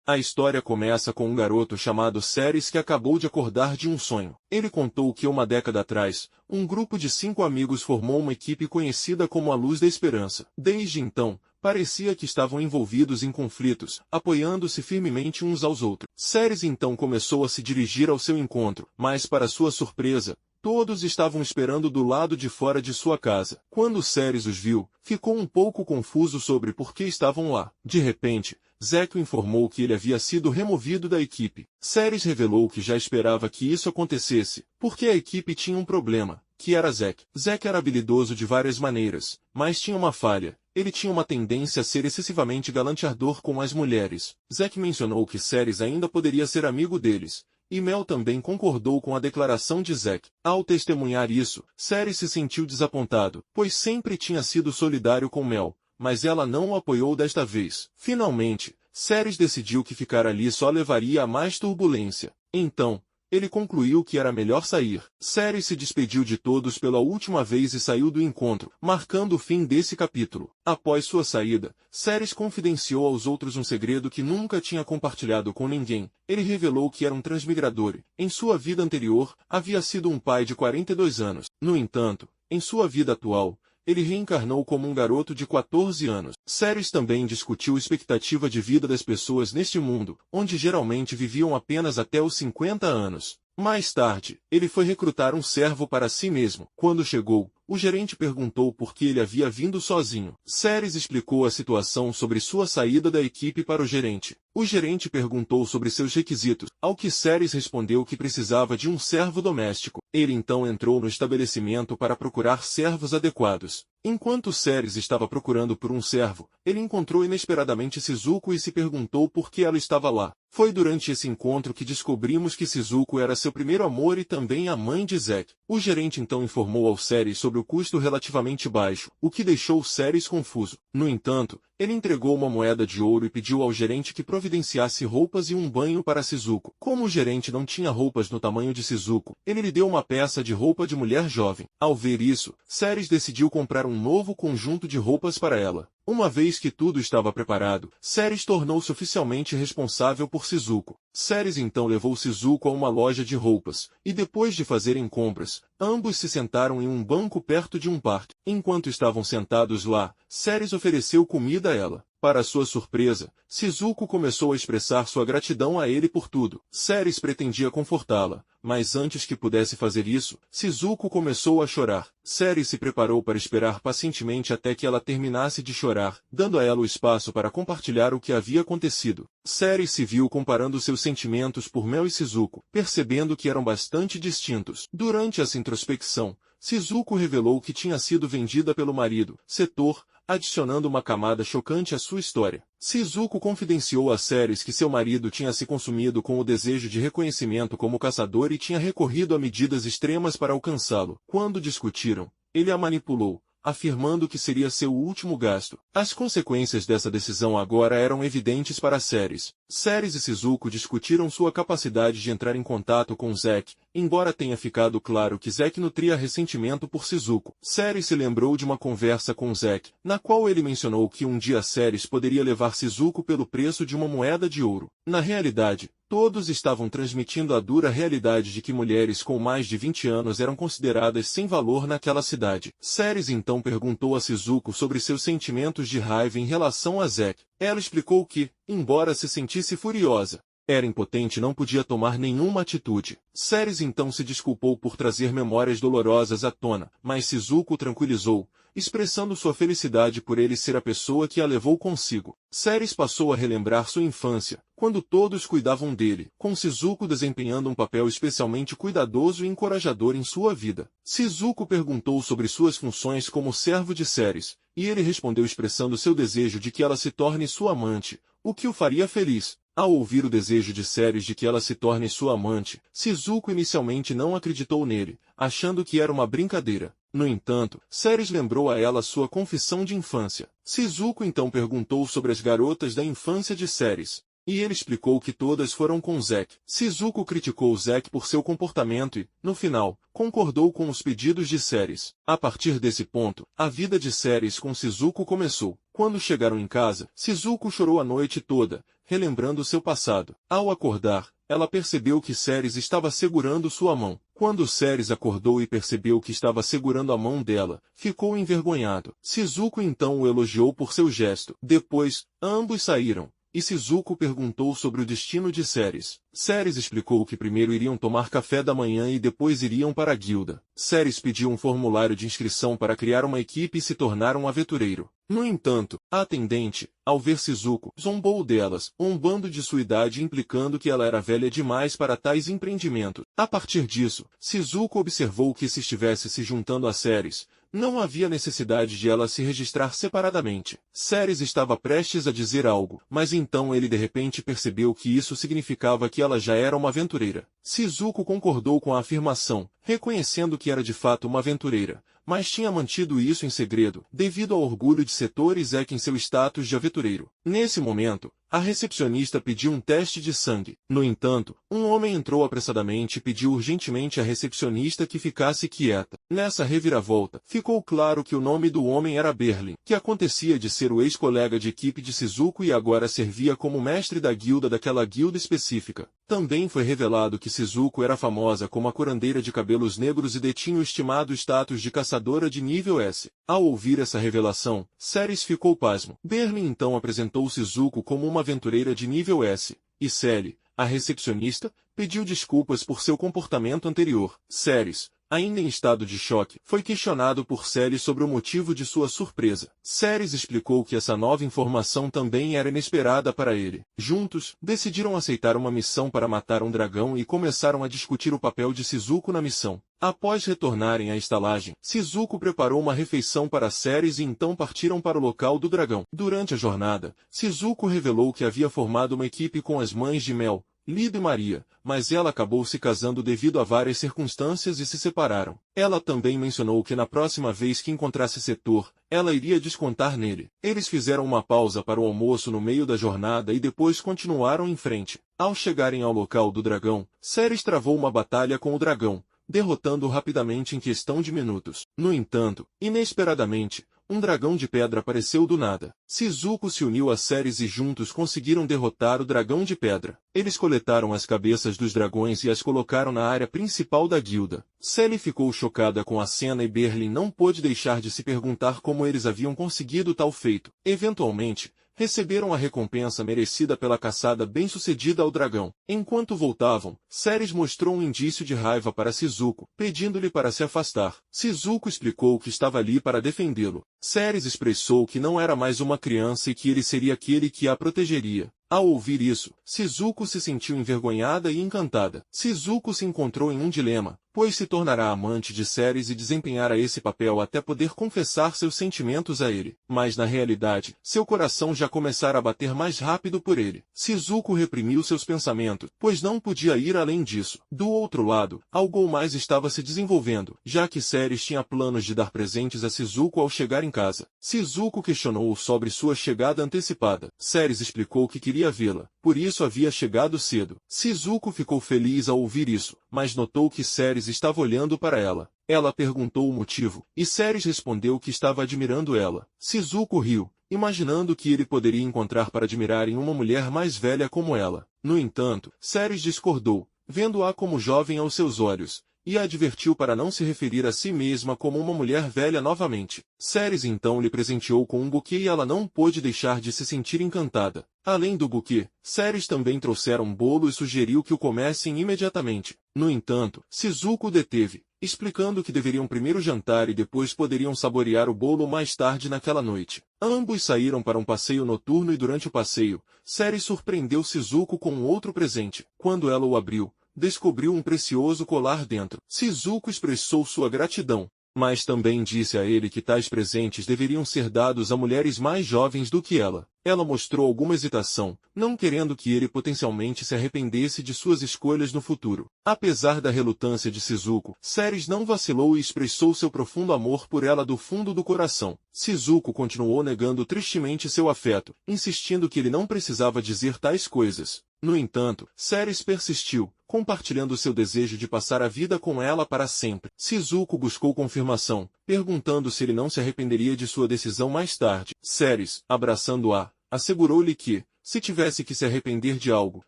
A história começa com um garoto chamado Ceres que acabou de acordar de um sonho. Ele contou que uma década atrás, um grupo de 5 amigos formou uma equipe conhecida como a Luz da Esperança. Desde então, parecia que estavam envolvidos em conflitos, apoiando-se firmemente uns aos outros. Ceres então começou a se dirigir ao seu encontro, mas para sua surpresa, todos estavam esperando do lado de fora de sua casa. Quando Ceres os viu, ficou um pouco confuso sobre por que estavam lá. De repente, Zeke o informou que ele havia sido removido da equipe. Ceres revelou que já esperava que isso acontecesse, porque a equipe tinha um problema, que era Zeke. Zeke era habilidoso de várias maneiras, mas tinha uma falha. Ele tinha uma tendência a ser excessivamente galanteador com as mulheres. Zeke mencionou que Ceres ainda poderia ser amigo deles, e Mel também concordou com a declaração de Zeke. Ao testemunhar isso, Ceres se sentiu desapontado, pois sempre tinha sido solidário com Mel, mas ela não o apoiou desta vez. Finalmente, Ceres decidiu que ficar ali só levaria a mais turbulência. Então, ele concluiu que era melhor sair. Ceres se despediu de todos pela última vez e saiu do encontro, marcando o fim desse capítulo. Após sua saída, Ceres confidenciou aos outros um segredo que nunca tinha compartilhado com ninguém. Ele revelou que era um transmigrador e, em sua vida anterior, havia sido um pai de 42 anos. No entanto, em sua vida atual, ele reencarnou como um garoto de 14 anos. Ceres também discutiu a expectativa de vida das pessoas neste mundo, onde geralmente viviam apenas até os 50 anos. Mais tarde, ele foi recrutar um servo para si mesmo. Quando chegou, o gerente perguntou por que ele havia vindo sozinho. Ceres explicou a situação sobre sua saída da equipe para o gerente. O gerente perguntou sobre seus requisitos, ao que Ceres respondeu que precisava de um servo doméstico. Ele então entrou no estabelecimento para procurar servos adequados. Enquanto Ceres estava procurando por um servo, ele encontrou inesperadamente Shizuko e se perguntou por que ela estava lá. Foi durante esse encontro que descobrimos que Shizuko era seu primeiro amor e também a mãe de Zeke. O gerente então informou ao Ceres sobre o custo relativamente baixo, o que deixou Ceres confuso. No entanto, ele entregou uma moeda de ouro e pediu ao gerente que providenciasse roupas e um banho para Shizuko. Como o gerente não tinha roupas no tamanho de Shizuko, ele lhe deu uma peça de roupa de mulher jovem. Ao ver isso, Ceres decidiu comprar um novo conjunto de roupas para ela. Uma vez que tudo estava preparado, Ceres tornou-se oficialmente responsável por Shizuko. Ceres então levou Shizuko a uma loja de roupas, e depois de fazerem compras, ambos se sentaram em um banco perto de um parque. Enquanto estavam sentados lá, Ceres ofereceu comida a ela. Para sua surpresa, Shizuko começou a expressar sua gratidão a ele por tudo. Ceres pretendia confortá-la, mas antes que pudesse fazer isso, Shizuko começou a chorar. Ceres se preparou para esperar pacientemente até que ela terminasse de chorar, dando a ela o espaço para compartilhar o que havia acontecido. Ceres se viu comparando seus sentimentos por Mel e Shizuko, percebendo que eram bastante distintos. Durante essa introspecção, Shizuko revelou que tinha sido vendida pelo marido, Setor, adicionando uma camada chocante à sua história. Shizuko confidenciou a Ceres que seu marido tinha se consumido com o desejo de reconhecimento como caçador e tinha recorrido a medidas extremas para alcançá-lo. Quando discutiram, ele a manipulou, afirmando que seria seu último gasto. As consequências dessa decisão agora eram evidentes para Ceres. Ceres e Shizuko discutiram sua capacidade de entrar em contato com Zeke, embora tenha ficado claro que Zeke nutria ressentimento por Shizuko. Ceres se lembrou de uma conversa com Zeke, na qual ele mencionou que um dia Ceres poderia levar Shizuko pelo preço de uma moeda de ouro. Na realidade, todos estavam transmitindo a dura realidade de que mulheres com mais de 20 anos eram consideradas sem valor naquela cidade. Ceres então perguntou a Shizuko sobre seus sentimentos de raiva em relação a Zeke. Ela explicou que, embora se sentisse furiosa, era impotente e não podia tomar nenhuma atitude. Ceres então se desculpou por trazer memórias dolorosas à tona, mas Shizuko o tranquilizou, expressando sua felicidade por ele ser a pessoa que a levou consigo. Ceres passou a relembrar sua infância, quando todos cuidavam dele, com Shizuko desempenhando um papel especialmente cuidadoso e encorajador em sua vida. Shizuko perguntou sobre suas funções como servo de Ceres, e ele respondeu expressando seu desejo de que ela se torne sua amante, o que o faria feliz. Ao ouvir o desejo de Ceres de que ela se torne sua amante, Shizuko inicialmente não acreditou nele, achando que era uma brincadeira. No entanto, Ceres lembrou a ela sua confissão de infância. Shizuko então perguntou sobre as garotas da infância de Ceres, e ele explicou que todas foram com Zeke. Shizuko criticou Zeke por seu comportamento e, no final, concordou com os pedidos de Ceres. A partir desse ponto, a vida de Ceres com Shizuko começou. Quando chegaram em casa, Shizuko chorou a noite toda, relembrando seu passado. Ao acordar, ela percebeu que Ceres estava segurando sua mão. Quando Ceres acordou e percebeu que estava segurando a mão dela, ficou envergonhado. Shizuko então o elogiou por seu gesto. Depois, ambos saíram, e Shizuko perguntou sobre o destino de Ceres. Ceres explicou que primeiro iriam tomar café da manhã e depois iriam para a guilda. Ceres pediu um formulário de inscrição para criar uma equipe e se tornar um aventureiro. No entanto, a atendente, ao ver Shizuko, zombou delas, zombando de sua idade implicando que ela era velha demais para tais empreendimentos. A partir disso, Shizuko observou que se estivesse se juntando a Ceres, não havia necessidade de ela se registrar separadamente. Ceres estava prestes a dizer algo, mas então ele de repente percebeu que isso significava que ela já era uma aventureira. Shizuko concordou com a afirmação, reconhecendo que era de fato uma aventureira, mas tinha mantido isso em segredo, devido ao orgulho de Setor Izek em seu status de aventureiro. Nesse momento, a recepcionista pediu um teste de sangue. No entanto, um homem entrou apressadamente e pediu urgentemente à recepcionista que ficasse quieta. Nessa reviravolta, ficou claro que o nome do homem era Berlin, que acontecia de ser o ex-colega de equipe de Shizuko e agora servia como mestre da guilda daquela guilda específica. Também foi revelado que Shizuko era famosa como a curandeira de cabelos negros e detinha o estimado status de caçadora de nível S. Ao ouvir essa revelação, Ceres ficou pasmo. Berlin então apresentou Shizuko como uma aventureira de nível S, e Sally, a recepcionista, pediu desculpas por seu comportamento anterior. Ceres, ainda em estado de choque, foi questionado por Ceres sobre o motivo de sua surpresa. Ceres explicou que essa nova informação também era inesperada para ele. Juntos, decidiram aceitar uma missão para matar um dragão e começaram a discutir o papel de Shizuko na missão. Após retornarem à estalagem, Shizuko preparou uma refeição para Ceres e então partiram para o local do dragão. Durante a jornada, Shizuko revelou que havia formado uma equipe com as mães de Mel, Lido e Maria, mas ela acabou se casando devido a várias circunstâncias e se separaram. Ela também mencionou que na próxima vez que encontrasse Setor, ela iria descontar nele. Eles fizeram uma pausa para o almoço no meio da jornada e depois continuaram em frente. Ao chegarem ao local do dragão, Ceres travou uma batalha com o dragão, derrotando-o rapidamente em questão de minutos. No entanto, inesperadamente, um dragão de pedra apareceu do nada. Shizuko se uniu a Ceres e juntos conseguiram derrotar o dragão de pedra. Eles coletaram as cabeças dos dragões e as colocaram na área principal da guilda. Sally ficou chocada com a cena e Berlin não pôde deixar de se perguntar como eles haviam conseguido tal feito. Eventualmente, receberam a recompensa merecida pela caçada bem-sucedida ao dragão. Enquanto voltavam, Ceres mostrou um indício de raiva para Shizuko, pedindo-lhe para se afastar. Shizuko explicou que estava ali para defendê-lo. Ceres expressou que não era mais uma criança e que ele seria aquele que a protegeria. Ao ouvir isso, Shizuko se sentiu envergonhada e encantada. Shizuko se encontrou em um dilema, pois se tornará amante de Ceres e desempenhará esse papel até poder confessar seus sentimentos a ele. Mas na realidade, seu coração já começara a bater mais rápido por ele. Shizuko reprimiu seus pensamentos, pois não podia ir além disso. Do outro lado, algo mais estava se desenvolvendo, já que Ceres tinha planos de dar presentes a Shizuko ao chegar em casa. Shizuko questionou-o sobre sua chegada antecipada. Ceres explicou que queria vê-la, por isso havia chegado cedo. Shizuko ficou feliz ao ouvir isso, mas notou que Ceres estava olhando para ela. Ela perguntou o motivo, e Ceres respondeu que estava admirando ela. Shizuko riu, imaginando que ele poderia encontrar para admirar em uma mulher mais velha como ela. No entanto, Ceres discordou, vendo-a como jovem aos seus olhos, e a advertiu para não se referir a si mesma como uma mulher velha novamente. Ceres então lhe presenteou com um buquê e ela não pôde deixar de se sentir encantada. Além do buquê, Ceres também trouxera um bolo e sugeriu que o comessem imediatamente. No entanto, Shizuko deteve, explicando que deveriam primeiro jantar e depois poderiam saborear o bolo mais tarde naquela noite. Ambos saíram para um passeio noturno e durante o passeio, Ceres surpreendeu Shizuko com um outro presente. Quando ela o abriu, descobriu um precioso colar dentro. Shizuko expressou sua gratidão, mas também disse a ele que tais presentes deveriam ser dados a mulheres mais jovens do que ela. Ela mostrou alguma hesitação, não querendo que ele potencialmente se arrependesse de suas escolhas no futuro. Apesar da relutância de Shizuko, Ceres não vacilou e expressou seu profundo amor por ela do fundo do coração. Shizuko continuou negando tristemente seu afeto, insistindo que ele não precisava dizer tais coisas. No entanto, Ceres persistiu, compartilhando seu desejo de passar a vida com ela para sempre. Shizuko buscou confirmação, perguntando se ele não se arrependeria de sua decisão mais tarde. Ceres, abraçando-a, assegurou-lhe que, Se tivesse que se arrepender de algo,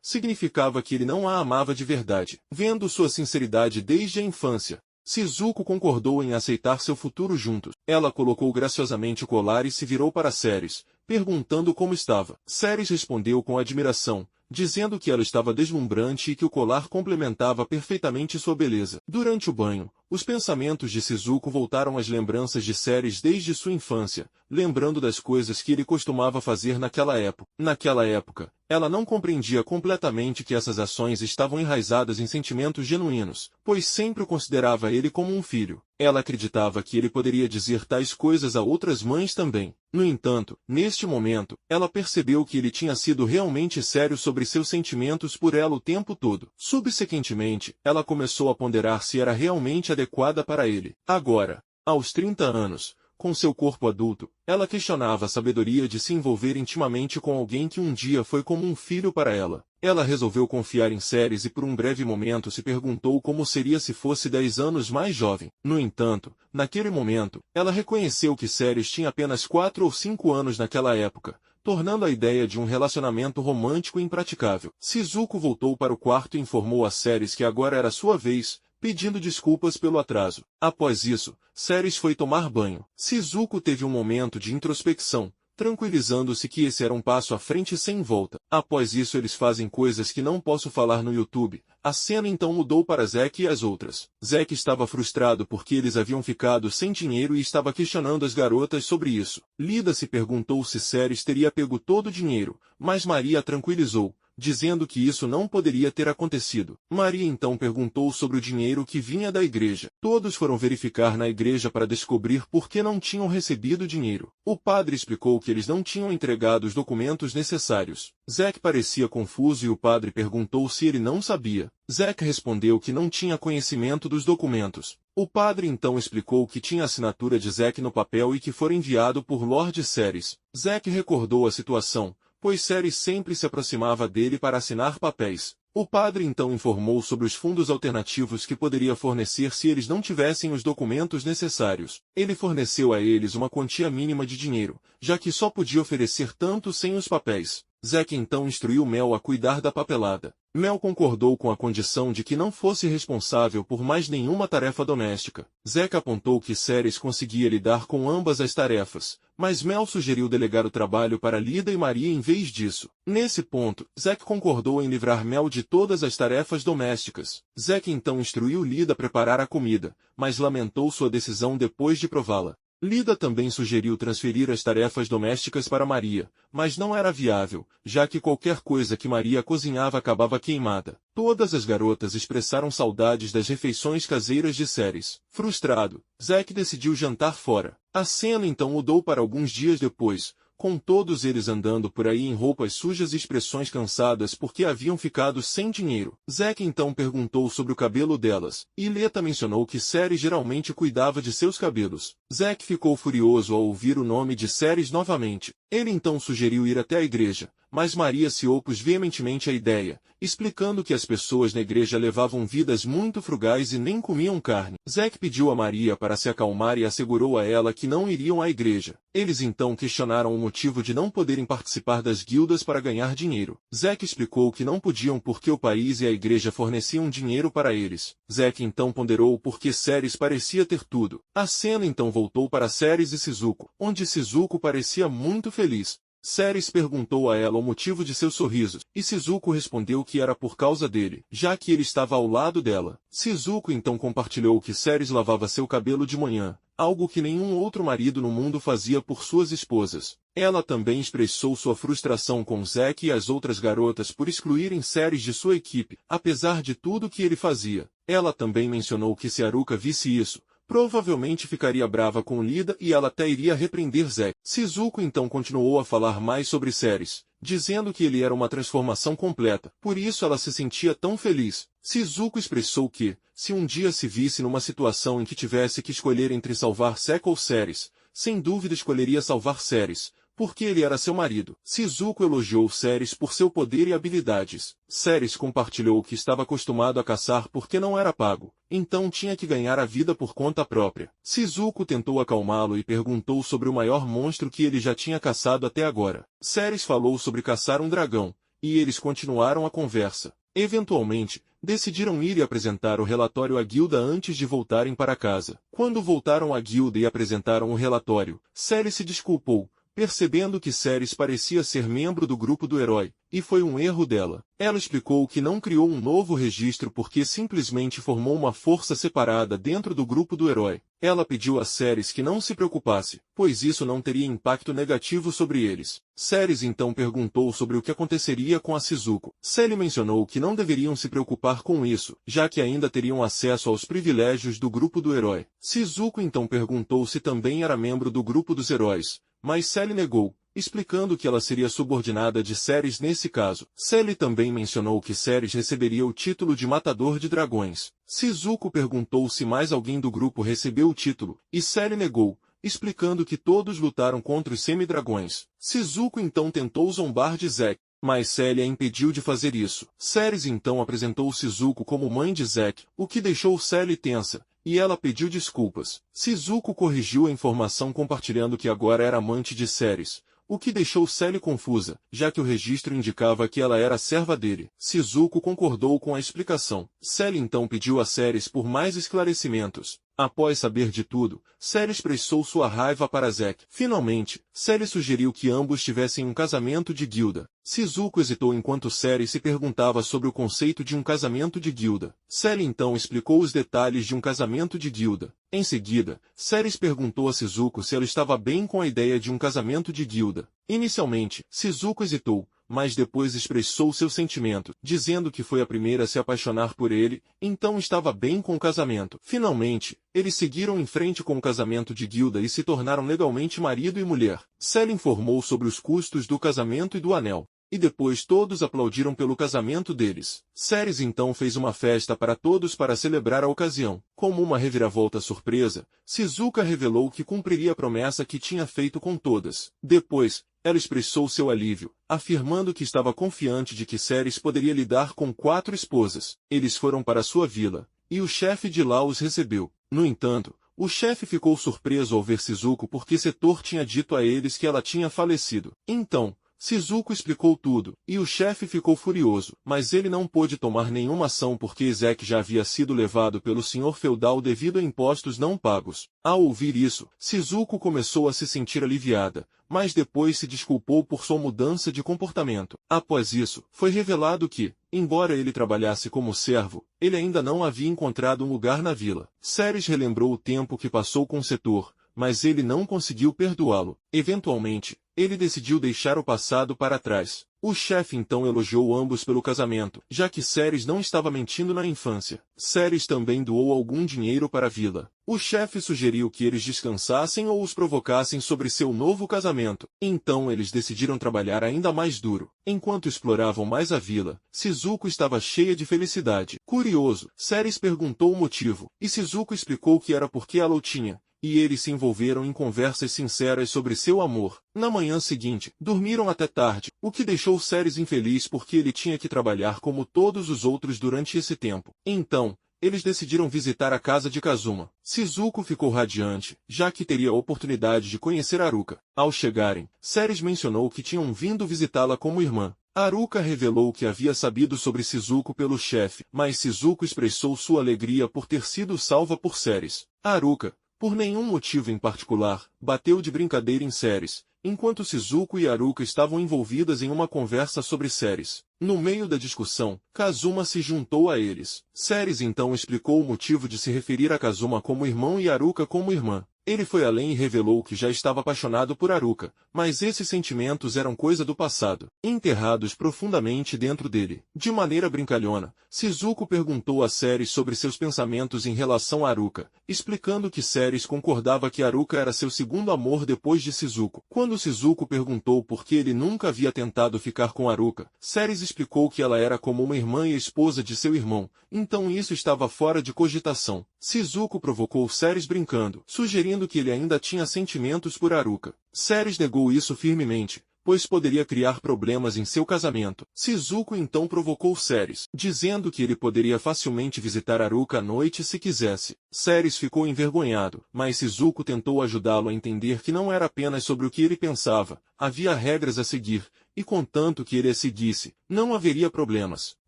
significava que ele não a amava de verdade. Vendo sua sinceridade desde a infância, Shizuko concordou em aceitar seu futuro juntos. Ela colocou graciosamente o colar e se virou para Ceres, perguntando como estava. Ceres respondeu com admiração, dizendo que ela estava deslumbrante e que o colar complementava perfeitamente sua beleza. Durante o banho, os pensamentos de Shizuko voltaram às lembranças de Ceres desde sua infância, lembrando das coisas que ele costumava fazer naquela época. Naquela época, ela não compreendia completamente que essas ações estavam enraizadas em sentimentos genuínos, pois sempre o considerava ele como um filho. Ela acreditava que ele poderia dizer tais coisas a outras mães também. No entanto, neste momento, ela percebeu que ele tinha sido realmente sério sobre seus sentimentos por ela o tempo todo. Subsequentemente, ela começou a ponderar se era realmente adequada para ele. Agora, aos 30 anos, com seu corpo adulto, ela questionava a sabedoria de se envolver intimamente com alguém que um dia foi como um filho para ela. Ela resolveu confiar em Ceres e por um breve momento se perguntou como seria se fosse 10 anos mais jovem. No entanto, naquele momento, ela reconheceu que Ceres tinha apenas 4 ou 5 anos naquela época, tornando a ideia de um relacionamento romântico impraticável. Shizuko voltou para o quarto e informou a Ceres que agora era sua vez, pedindo desculpas pelo atraso. Após isso, Ceres foi tomar banho. Shizuko teve um momento de introspecção, tranquilizando-se que esse era um passo à frente sem volta. Após isso eles fazem coisas que não posso falar no YouTube. A cena então mudou para Zack e as outras. Zack estava frustrado porque eles haviam ficado sem dinheiro e estava questionando as garotas sobre isso. Lida se perguntou se Ceres teria pego todo o dinheiro, mas Maria a tranquilizou, dizendo que isso não poderia ter acontecido. Maria então perguntou sobre o dinheiro que vinha da igreja. Todos foram verificar na igreja para descobrir por que não tinham recebido dinheiro. O padre explicou que eles não tinham entregado os documentos necessários. Zack parecia confuso e o padre perguntou se ele não sabia. Zack respondeu que não tinha conhecimento dos documentos. O padre então explicou que tinha a assinatura de Zack no papel e que fora enviado por Lord Ceres. Zack recordou a situação, pois Ceres sempre se aproximava dele para assinar papéis. O padre então informou sobre os fundos alternativos que poderia fornecer se eles não tivessem os documentos necessários. Ele forneceu a eles uma quantia mínima de dinheiro, já que só podia oferecer tanto sem os papéis. Zack então instruiu Mel a cuidar da papelada. Mel concordou com a condição de que não fosse responsável por mais nenhuma tarefa doméstica. Zack apontou que Ceres conseguia lidar com ambas as tarefas, mas Mel sugeriu delegar o trabalho para Lida e Maria em vez disso. Nesse ponto, Zack concordou em livrar Mel de todas as tarefas domésticas. Zack então instruiu Lida a preparar a comida, mas lamentou sua decisão depois de prová-la. Lida também sugeriu transferir as tarefas domésticas para Maria, mas não era viável, já que qualquer coisa que Maria cozinhava acabava queimada. Todas as garotas expressaram saudades das refeições caseiras de Ceres. Frustrado, Zack decidiu jantar fora. A cena então mudou para alguns dias depois, com todos eles andando por aí em roupas sujas e expressões cansadas porque haviam ficado sem dinheiro. Zack então perguntou sobre o cabelo delas, e Leta mencionou que Ceres geralmente cuidava de seus cabelos. Zack ficou furioso ao ouvir o nome de Ceres novamente. Ele então sugeriu ir até a igreja, mas Maria se opôs veementemente à ideia, explicando que as pessoas na igreja levavam vidas muito frugais e nem comiam carne. Zack pediu a Maria para se acalmar e assegurou a ela que não iriam à igreja. Eles então questionaram o motivo de não poderem participar das guildas para ganhar dinheiro. Zack explicou que não podiam porque o país e a igreja forneciam dinheiro para eles. Zack então ponderou porque Ceres parecia ter tudo. A cena então voltou para Ceres e Shizuko, onde Shizuko parecia muito feliz. Ceres perguntou a ela o motivo de seus sorrisos, e Shizuko respondeu que era por causa dele, já que ele estava ao lado dela. Shizuko então compartilhou que Ceres lavava seu cabelo de manhã, algo que nenhum outro marido no mundo fazia por suas esposas. Ela também expressou sua frustração com Zack e as outras garotas por excluírem Ceres de sua equipe, apesar de tudo que ele fazia. Ela também mencionou que se Haruka visse isso, provavelmente ficaria brava com Lida e ela até iria repreender Zack. Shizuko então continuou a falar mais sobre Ceres, dizendo que ele era uma transformação completa, por isso ela se sentia tão feliz. Shizuko expressou que, se um dia se visse numa situação em que tivesse que escolher entre salvar Zack ou Ceres, sem dúvida escolheria salvar Ceres, porque ele era seu marido. Shizuko elogiou Ceres por seu poder e habilidades. Ceres compartilhou que estava acostumado a caçar porque não era pago, então tinha que ganhar a vida por conta própria. Shizuko tentou acalmá-lo e perguntou sobre o maior monstro que ele já tinha caçado até agora. Ceres falou sobre caçar um dragão, e eles continuaram a conversa. Eventualmente, decidiram ir e apresentar o relatório à guilda antes de voltarem para casa. Quando voltaram à guilda e apresentaram o relatório, Ceres se desculpou, percebendo que Ceres parecia ser membro do grupo do herói, e foi um erro dela. Ela explicou que não criou um novo registro porque simplesmente formou uma força separada dentro do grupo do herói. Ela pediu a Ceres que não se preocupasse, pois isso não teria impacto negativo sobre eles. Ceres então perguntou sobre o que aconteceria com a Shizuko. Celie mencionou que não deveriam se preocupar com isso, já que ainda teriam acesso aos privilégios do grupo do herói. Shizuko então perguntou se também era membro do grupo dos heróis, mas Celie negou, explicando que ela seria subordinada de Ceres nesse caso. Celie também mencionou que Ceres receberia o título de Matador de Dragões. Shizuko perguntou se mais alguém do grupo recebeu o título, e Celie negou, explicando que todos lutaram contra os semidragões. Shizuko então tentou zombar de Zack, mas Celie a impediu de fazer isso. Ceres então apresentou Shizuko como mãe de Zack, o que deixou Celie tensa, e ela pediu desculpas. Shizuko corrigiu a informação compartilhando que agora era amante de Ceres, o que deixou Celie confusa, já que o registro indicava que ela era serva dele. Shizuko concordou com a explicação. Celie então pediu a Ceres por mais esclarecimentos. Após saber de tudo, Celie expressou sua raiva para Zack. Finalmente, Celie sugeriu que ambos tivessem um casamento de guilda. Shizuko hesitou enquanto Ceres se perguntava sobre o conceito de um casamento de guilda. Celie então explicou os detalhes de um casamento de guilda. Em seguida, Ceres perguntou a Shizuko se ela estava bem com a ideia de um casamento de guilda. Inicialmente, Shizuko hesitou, mas depois expressou seu sentimento, dizendo que foi a primeira a se apaixonar por ele, então estava bem com o casamento. Finalmente, eles seguiram em frente com o casamento de guilda e se tornaram legalmente marido e mulher. Celie informou sobre os custos do casamento e do anel, e depois todos aplaudiram pelo casamento deles. Ceres então fez uma festa para todos para celebrar a ocasião. Como uma reviravolta surpresa, Shizuka revelou que cumpriria a promessa que tinha feito com todas. Depois, ela expressou seu alívio, afirmando que estava confiante de que Ceres poderia lidar com 4 esposas. Eles foram para sua vila, e o chefe de lá os recebeu. No entanto, o chefe ficou surpreso ao ver Shizuko porque Setor tinha dito a eles que ela tinha falecido. Então, Shizuko explicou tudo, e o chefe ficou furioso, mas ele não pôde tomar nenhuma ação porque Zack já havia sido levado pelo senhor feudal devido a impostos não pagos. Ao ouvir isso, Shizuko começou a se sentir aliviada, mas depois se desculpou por sua mudança de comportamento. Após isso, foi revelado que, embora ele trabalhasse como servo, ele ainda não havia encontrado um lugar na vila. Ceres relembrou o tempo que passou com Setor, mas ele não conseguiu perdoá-lo. Eventualmente, ele decidiu deixar o passado para trás. O chefe então elogiou ambos pelo casamento, já que Ceres não estava mentindo na infância. Ceres também doou algum dinheiro para a vila. O chefe sugeriu que eles descansassem ou os provocassem sobre seu novo casamento. Então eles decidiram trabalhar ainda mais duro. Enquanto exploravam mais a vila, Shizuko estava cheia de felicidade. Curioso, Ceres perguntou o motivo, e Shizuko explicou que era porque ela o tinha, e eles se envolveram em conversas sinceras sobre seu amor. Na manhã seguinte, dormiram até tarde, o que deixou Ceres infeliz porque ele tinha que trabalhar como todos os outros durante esse tempo. Então, eles decidiram visitar a casa de Kazuma. Shizuko ficou radiante, já que teria a oportunidade de conhecer Haruka. Ao chegarem, Ceres mencionou que tinham vindo visitá-la como irmã. Haruka revelou que havia sabido sobre Shizuko pelo chefe, mas Shizuko expressou sua alegria por ter sido salva por Ceres. Haruka, por nenhum motivo em particular, bateu de brincadeira em Ceres, enquanto Shizuko e Haruka estavam envolvidas em uma conversa sobre Ceres. No meio da discussão, Kazuma se juntou a eles. Ceres então explicou o motivo de se referir a Kazuma como irmão e Haruka como irmã. Ele foi além e revelou que já estava apaixonado por Haruka, mas esses sentimentos eram coisa do passado, enterrados profundamente dentro dele. De maneira brincalhona, Shizuko perguntou a Ceres sobre seus pensamentos em relação a Haruka, explicando que Ceres concordava que Haruka era seu segundo amor depois de Shizuko. Quando Shizuko perguntou por que ele nunca havia tentado ficar com Haruka, Ceres explicou que ela era como uma irmã e esposa de seu irmão, então isso estava fora de cogitação. Shizuko provocou Ceres brincando, sugerindo que ele ainda tinha sentimentos por Haruka. Ceres negou isso firmemente, pois poderia criar problemas em seu casamento. Shizuko então provocou Ceres, dizendo que ele poderia facilmente visitar Haruka à noite se quisesse. Ceres ficou envergonhado, mas Shizuko tentou ajudá-lo a entender que não era apenas sobre o que ele pensava, havia regras a seguir, e contanto que ele as seguisse, não haveria problemas.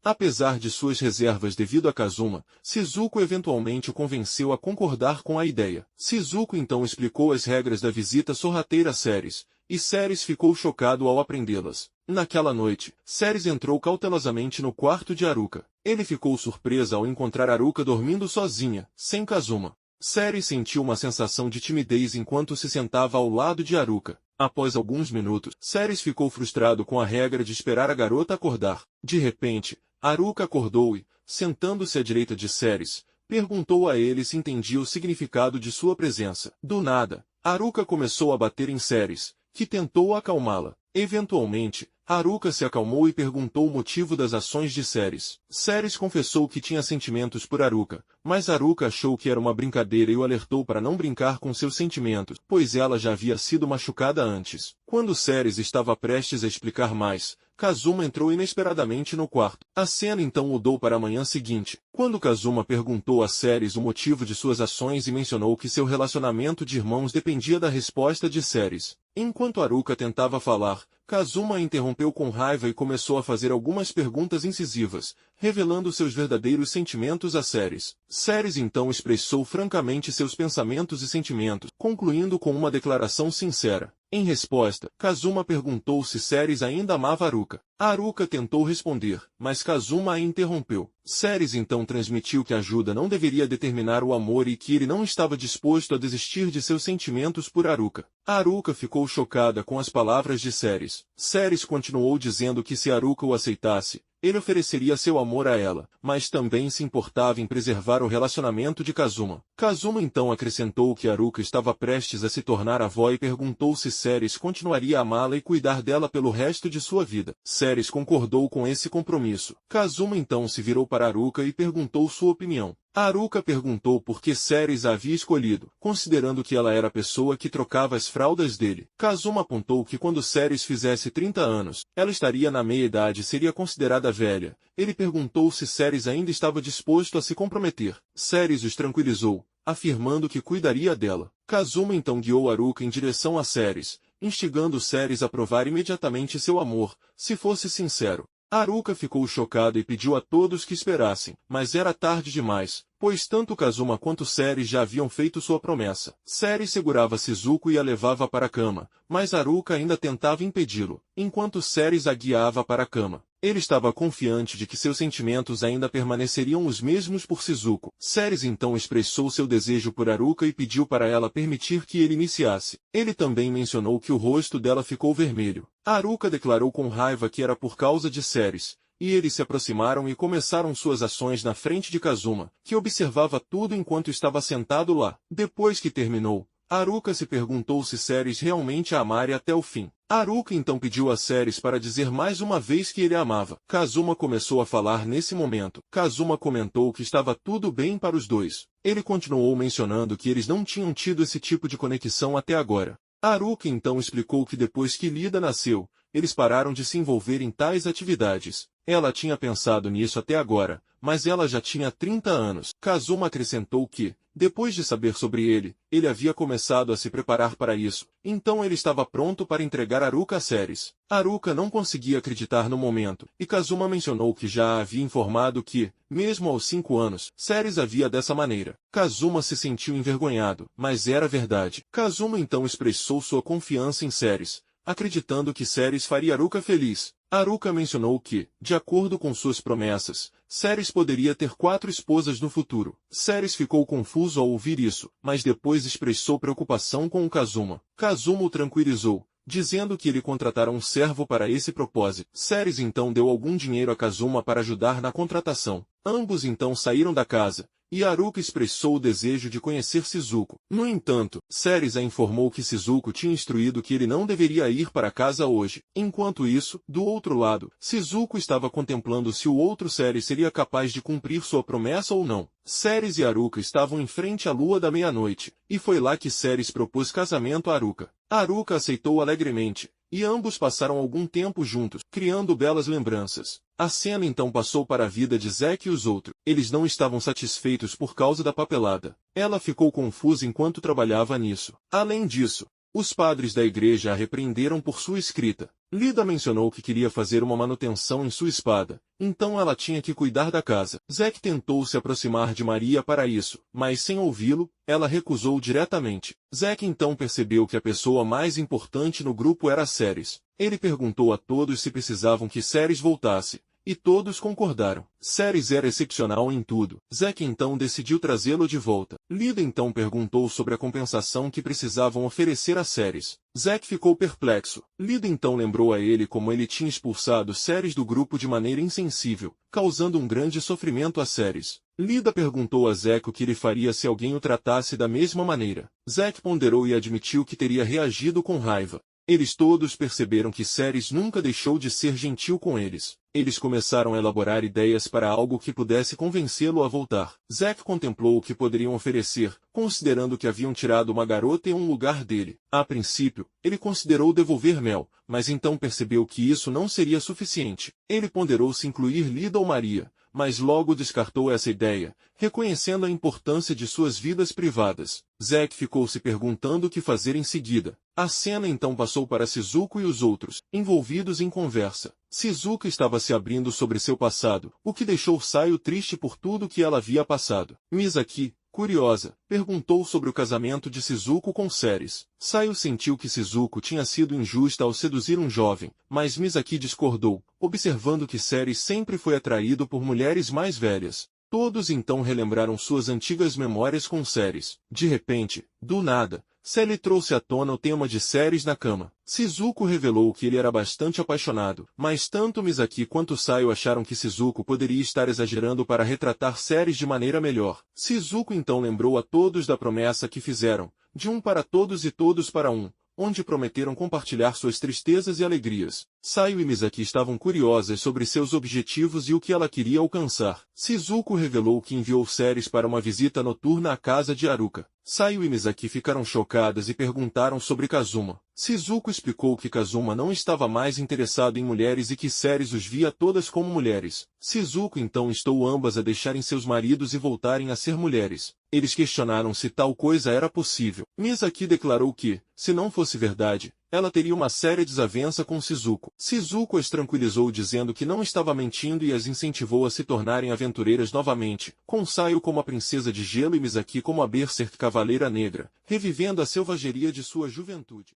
Apesar de suas reservas devido a Kazuma, Shizuko eventualmente o convenceu a concordar com a ideia. Shizuko então explicou as regras da visita sorrateira a Ceres, e Ceres ficou chocado ao aprendê-las. Naquela noite, Ceres entrou cautelosamente no quarto de Haruka. Ele ficou surpresa ao encontrar Haruka dormindo sozinha, sem Kazuma. Ceres sentiu uma sensação de timidez enquanto se sentava ao lado de Haruka. Após alguns minutos, Ceres ficou frustrado com a regra de esperar a garota acordar. De repente, Haruka acordou e, sentando-se à direita de Ceres, perguntou a ele se entendia o significado de sua presença. Do nada, Haruka começou a bater em Ceres, que tentou acalmá-la. Eventualmente, Haruka se acalmou e perguntou o motivo das ações de Ceres. Ceres confessou que tinha sentimentos por Haruka, mas Haruka achou que era uma brincadeira e o alertou para não brincar com seus sentimentos, pois ela já havia sido machucada antes. Quando Ceres estava prestes a explicar mais, Kazuma entrou inesperadamente no quarto. A cena então mudou para a manhã seguinte, quando Kazuma perguntou a Ceres o motivo de suas ações e mencionou que seu relacionamento de irmãos dependia da resposta de Ceres. Enquanto Haruka tentava falar, Kazuma a interrompeu com raiva e começou a fazer algumas perguntas incisivas, revelando seus verdadeiros sentimentos a Ceres. Ceres então expressou francamente seus pensamentos e sentimentos, concluindo com uma declaração sincera. Em resposta, Kazuma perguntou se Ceres ainda amava Haruka. Haruka tentou responder, mas Kazuma a interrompeu. Ceres então transmitiu que a ajuda não deveria determinar o amor e que ele não estava disposto a desistir de seus sentimentos por Haruka. Haruka ficou chocada com as palavras de Ceres. Ceres continuou dizendo que se Haruka o aceitasse, ele ofereceria seu amor a ela, mas também se importava em preservar o relacionamento de Kazuma. Kazuma então acrescentou que Haruka estava prestes a se tornar avó e perguntou se Ceres continuaria a amá-la e cuidar dela pelo resto de sua vida. Ceres concordou com esse compromisso. Kazuma então se virou para Haruka e perguntou sua opinião. Haruka perguntou por que Ceres a havia escolhido, considerando que ela era a pessoa que trocava as fraldas dele. Kazuma apontou que quando Ceres fizesse 30 anos, ela estaria na meia-idade e seria considerada velha. Ele perguntou se Ceres ainda estava disposto a se comprometer. Ceres os tranquilizou, afirmando que cuidaria dela. Kazuma então guiou Haruka em direção a Ceres, instigando Ceres a provar imediatamente seu amor, se fosse sincero. Haruka ficou chocada e pediu a todos que esperassem, mas era tarde demais, pois tanto Kazuma quanto Ceres já haviam feito sua promessa. Ceres segurava Shizuko e a levava para a cama, mas Haruka ainda tentava impedi-lo, enquanto Ceres a guiava para a cama. Ele estava confiante de que seus sentimentos ainda permaneceriam os mesmos por Shizuko. Ceres então expressou seu desejo por Haruka e pediu para ela permitir que ele iniciasse. Ele também mencionou que o rosto dela ficou vermelho. Haruka declarou com raiva que era por causa de Ceres, e eles se aproximaram e começaram suas ações na frente de Kazuma, que observava tudo enquanto estava sentado lá. Depois que terminou, Haruka se perguntou se Ceres realmente a amaria até o fim. Haruka então pediu a Ceres para dizer mais uma vez que ele a amava. Kazuma começou a falar nesse momento. Kazuma comentou que estava tudo bem para os dois. Ele continuou mencionando que eles não tinham tido esse tipo de conexão até agora. Haruka então explicou que depois que Lida nasceu, eles pararam de se envolver em tais atividades. Ela tinha pensado nisso até agora, mas ela já tinha 30 anos. Kazuma acrescentou que, depois de saber sobre ele havia começado a se preparar para isso, então ele estava pronto para entregar Haruka a Ceres. Haruka não conseguia acreditar no momento, e Kazuma mencionou que já a havia informado que, mesmo aos 5 anos, Ceres havia dessa maneira. Kazuma se sentiu envergonhado, mas era verdade. Kazuma então expressou sua confiança em Ceres, acreditando que Ceres faria Haruka feliz. Haruka mencionou que, de acordo com suas promessas, Ceres poderia ter 4 esposas no futuro. Ceres ficou confuso ao ouvir isso, mas depois expressou preocupação com o Kazuma. Kazuma o tranquilizou, dizendo que ele contratara um servo para esse propósito. Ceres então deu algum dinheiro a Kazuma para ajudar na contratação. Ambos então saíram da casa, e Haruka expressou o desejo de conhecer Shizuko. No entanto, Ceres a informou que Shizuko tinha instruído que ele não deveria ir para casa hoje. Enquanto isso, do outro lado, Shizuko estava contemplando se o outro Ceres seria capaz de cumprir sua promessa ou não. Ceres e Haruka estavam em frente à lua da meia-noite, e foi lá que Ceres propôs casamento a Haruka. Haruka aceitou alegremente, e ambos passaram algum tempo juntos, criando belas lembranças. A cena então passou para a vida de Zack e os outros. Eles não estavam satisfeitos por causa da papelada. Ela ficou confusa enquanto trabalhava nisso. Além disso, os padres da igreja a repreenderam por sua escrita. Lida mencionou que queria fazer uma manutenção em sua espada, então ela tinha que cuidar da casa. Zack tentou se aproximar de Maria para isso, mas sem ouvi-lo, ela recusou diretamente. Zack então percebeu que a pessoa mais importante no grupo era Ceres. Ele perguntou a todos se precisavam que Ceres voltasse, e todos concordaram. Ceres era excepcional em tudo. Zack então decidiu trazê-lo de volta. Lida então perguntou sobre a compensação que precisavam oferecer a Ceres. Zack ficou perplexo. Lida então lembrou a ele como ele tinha expulsado Ceres do grupo de maneira insensível, causando um grande sofrimento a Ceres. Lida perguntou a Zack o que ele faria se alguém o tratasse da mesma maneira. Zack ponderou e admitiu que teria reagido com raiva. Eles todos perceberam que Ceres nunca deixou de ser gentil com eles. Eles começaram a elaborar ideias para algo que pudesse convencê-lo a voltar. Zack contemplou o que poderiam oferecer, considerando que haviam tirado uma garota em um lugar dele. A princípio, ele considerou devolver Mel, mas então percebeu que isso não seria suficiente. Ele ponderou se incluir Lida ou Maria, mas logo descartou essa ideia, reconhecendo a importância de suas vidas privadas. Zack ficou se perguntando o que fazer em seguida. A cena então passou para Shizuko e os outros, envolvidos em conversa. Shizuko estava se abrindo sobre seu passado, o que deixou Sayu triste por tudo que ela havia passado. Misaki, curiosa, perguntou sobre o casamento de Shizuko com Ceres. Sayu sentiu que Shizuko tinha sido injusta ao seduzir um jovem, mas Misaki discordou, observando que Ceres sempre foi atraído por mulheres mais velhas. Todos então relembraram suas antigas memórias com Ceres. De repente, do nada, Sally trouxe à tona o tema de Ceres na cama. Shizuko revelou que ele era bastante apaixonado, mas tanto Misaki quanto Sayu acharam que Shizuko poderia estar exagerando para retratar Ceres de maneira melhor. Shizuko então lembrou a todos da promessa que fizeram, de um para todos e todos para um, onde prometeram compartilhar suas tristezas e alegrias. Sayu e Misaki estavam curiosas sobre seus objetivos e o que ela queria alcançar. Shizuko revelou que enviou Ceres para uma visita noturna à casa de Haruka. Sayu e Misaki ficaram chocadas e perguntaram sobre Kazuma. Shizuko explicou que Kazuma não estava mais interessado em mulheres e que Ceres os via todas como mulheres. Shizuko então instou ambas a deixarem seus maridos e voltarem a ser mulheres. Eles questionaram se tal coisa era possível. Misaki declarou que, se não fosse verdade, ela teria uma séria desavença com Shizuko. Shizuko as tranquilizou dizendo que não estava mentindo e as incentivou a se tornarem aventureiras novamente, com Sayu como a princesa de gelo e Misaki como a berserk cavaleira negra, revivendo a selvageria de sua juventude.